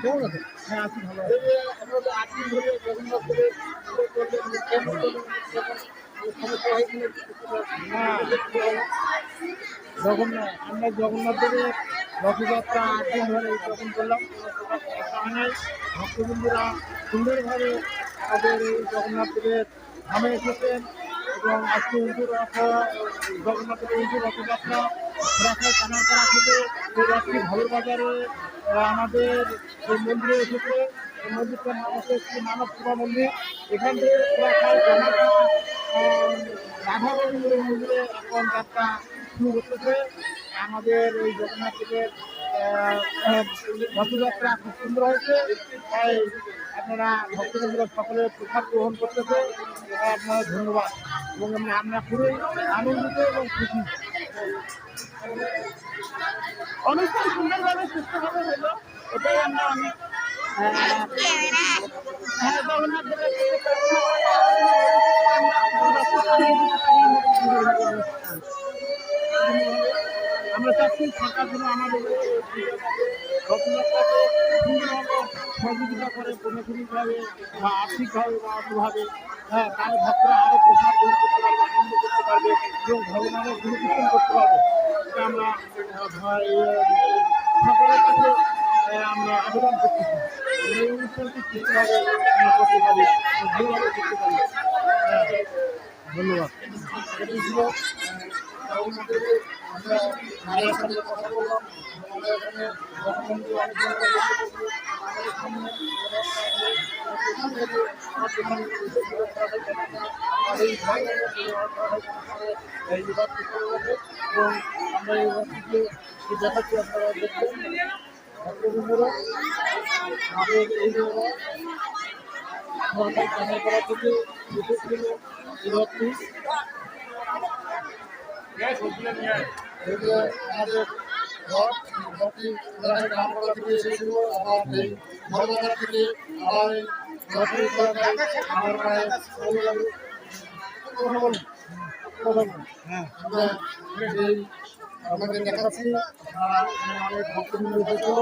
কেমন আছে? হ্যাঁ আছি ভালো আছে। জগন্নাথ আমরা জগন্নাথ দেবের রথযাত্রা 8 দিন ধরে উদযাপন করলাম। ভক্তবৃন্দরা সুন্দরভাবে আমাদের এই জগন্নাথ দেবের ধামে এসেছেন এবং আজকে জগন্নাথের এই যে রথযাত্রা রাখায় কানারপাড়া থেকে সেই রাত্রি ভালো বাজারে আমাদের এই মন্দিরে এসেছে। এই মন্দিরটার নাম হচ্ছে শ্রী মানব সেবা মন্দির। এখান থেকে রাধা গোবিন্দের মন্দিরে এখন যাত্রা শুরু করতেছে। আমাদের এই জগন্নাথ দেবের রথযাত্রা খুব সুন্দর হয়েছে। তাই আপনারা ভক্তবৃন্দরা সকলে প্রসাদ গ্রহণ করতেছে, আপনারা ধন্যবাদ। এবং আমরা খুবই আনন্দিত এবং খুশি। অনুষ্ঠান সুন্দরভাবে সুস্থভাবে হলো, এটাই আমরা অনেক জগন্নাথ দেবের আমরা চাচ্ছি সরকার যেন আমাদের রথযাত্রাকে সুন্দরভাবে সহযোগিতা করে প্রশাসনিকভাবে বা আর্থিকভাবে বা অন্যভাবে। হ্যাঁ, তাহলে ভক্তরা আরও প্রসাদ গ্রহণ করতে পারবে, আনন্দ করতে পারবে এবং ভগবানের গুণকীর্তন করতে পারবে। এটা আমরা সকলের কাছে আমরা আবেদন করতেছি। এই অনুষ্ঠানটি সুস্থভাবে আমরা করতে পারি, ভালোভাবে করতে পারি। হ্যাঁ, ধন্যবাদ। এটি ছিল আমরা সাথে কথা বললাম। আমাদের এখানে রথবন্ধু এবং আমরা এই রথটিকে দেখাচ্ছি, আপনারা দেখবেন ভক্তবৃন্দরা আমাদের এই সরকার কানারপাড়া থেকে এসেছিল এই রথটি। আমাদের রথটি কানারপাড়া থেকে এসেছিল, আবার এই বড়বাজার থেকে আবার এই রথটি আমাদের দেখাচ্ছি। অনেক ভক্তবৃন্দ এসেছিল,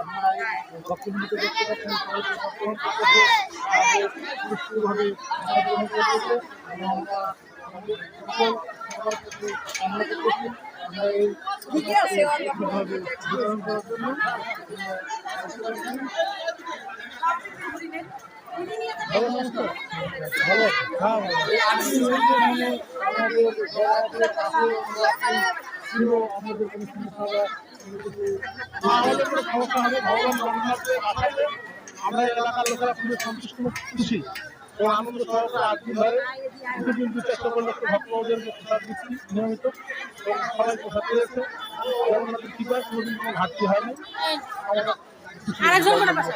আপনারা এই ভক্তবৃন্দকে দেখতে পাচ্ছেন, সুষ্ঠুভাবে আমরা কামনা করতেছি। আমরা এই বিতরণ করার জন্য ভালো। হ্যাঁ, আমাদের কোনো সমস্যা হবে ভগবান জগন্নাথের আশাতে আমরা এলাকার লোকেরা খুবই সন্তুষ্ট খুশি এবং আনন্দ সহকারে 8 দিন ধরে প্রতিদিন 2-400 লক্ষ ভক্তদেরকে প্রসাদ দিচ্ছি নিয়মিত এবং সবাই প্রসাদ পেয়েছে। জগন্নাথের কৃপায় কোনোদিন কোনো ঘাটতি হয়নি। অনেক ধন্যবাদ।